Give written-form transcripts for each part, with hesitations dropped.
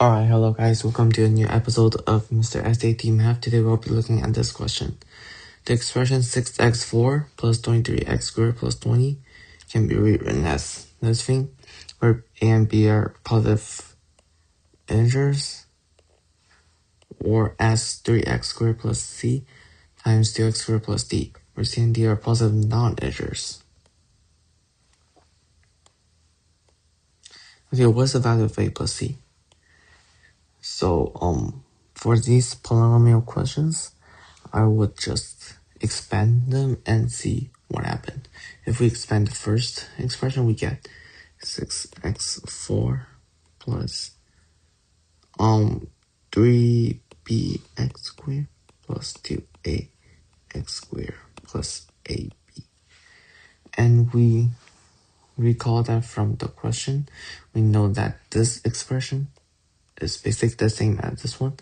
Alright, hello guys, welcome to a new episode of Mr. SAT Math. Today we'll be looking at this question. The expression 6x4 plus 23x squared plus 20 can be rewritten as this thing, where a and b are positive integers, or as 3x squared plus c times 2x squared plus d, where c and d are positive non-integers. Okay, what's the value of a plus c? So, for these polynomial questions, I would just expand them and see what happened. If we expand the first expression, we get 6x4 plus 3bx squared plus 2ax squared plus ab. And we recall that from the question, we know that this expression is basically the same as this one.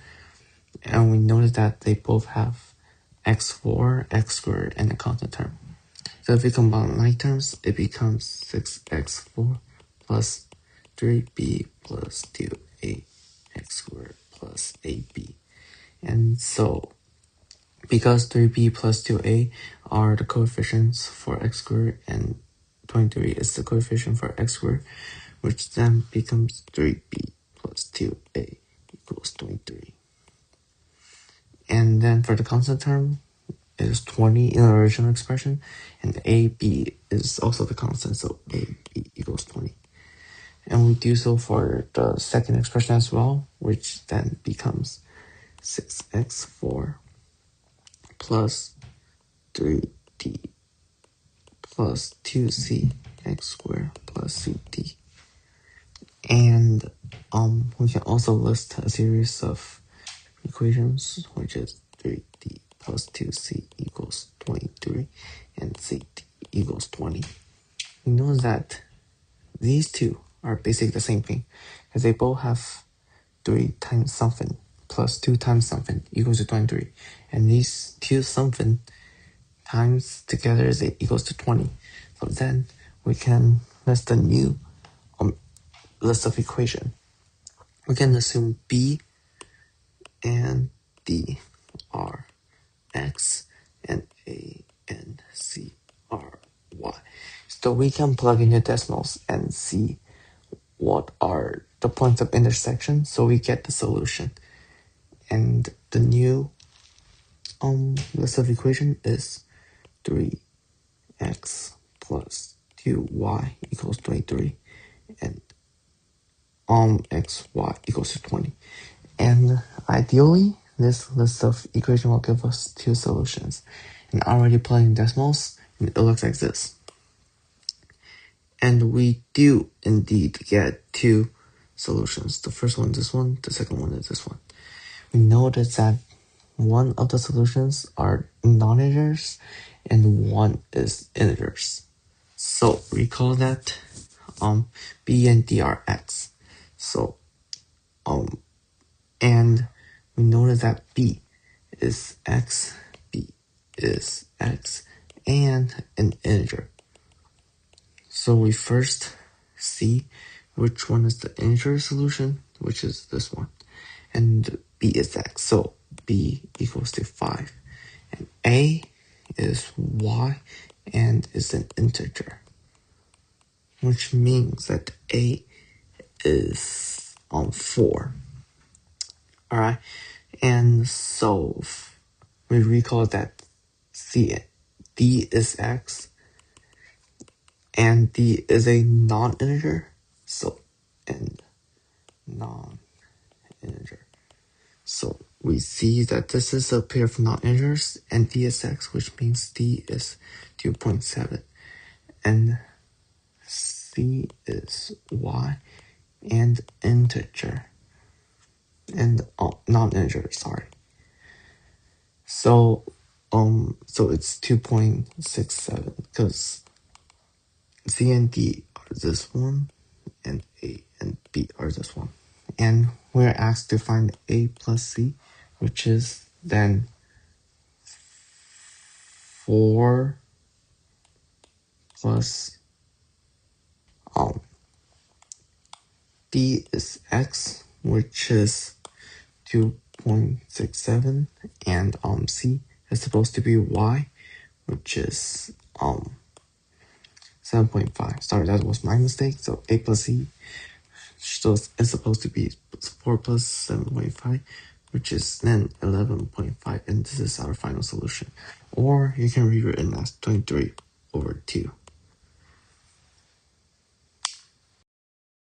And we notice that they both have x4, x squared, and a constant term. So if we combine like terms, it becomes 6x4 plus 3b plus 2ax squared plus ab. And so, because 3b plus 2a are the coefficients for x squared and 23 is the coefficient for x squared, which then becomes 3b plus 2a equals 23. And then for the constant term, it is 20 in the original expression, and AB is also the constant, so AB equals 20. And we do so for the second expression as well, which then becomes 6x4 plus 3d plus 2c x squared plus ct. And we can also list a series of equations, which is 3d plus 2c equals 23 and ct equals 20. We know that these two are basically the same thing, because they both have 3 times something plus 2 times something equals to 23, and these two something times together is equals to 20. So then we can list a new list of equation. We can assume b and d are x and a and c are y. So we can plug in the decimals and see what are the points of intersection, so we get the solution. And the new list of equation is 3x plus 2y equals 23 and xy equals to 20. And ideally, this list of equation will give us two solutions. And already plugging decimals, it looks like this. And we do indeed get two solutions. The first one is this one, the second one is this one. We notice that one of the solutions are non-integers and one is integers. So recall that b and d are x. So and we notice that b is x, and an integer. So we first see which one is the integer solution, which is this one, and b is x, so b equals to 5, and a is y and is an integer, which means that a is 4. Alright, and so we recall that d is x and d is a non-integer, so and non-integer. So we see that this is a pair of non-integers, and d is x, which means d is 2.7, and c is y and integer, and non-integer, sorry. So it's 2.67 because c and d are this one, and a and b are this one. And we're asked to find a plus c, which is then 4 plus d is x, which is 2.67, and C is supposed to be Y, which is 7.5. Sorry, that was my mistake. So A plus C is supposed to be 4 plus 7.5, which is then 11.5, and this is our final solution. Or you can rewrite it as 23/2.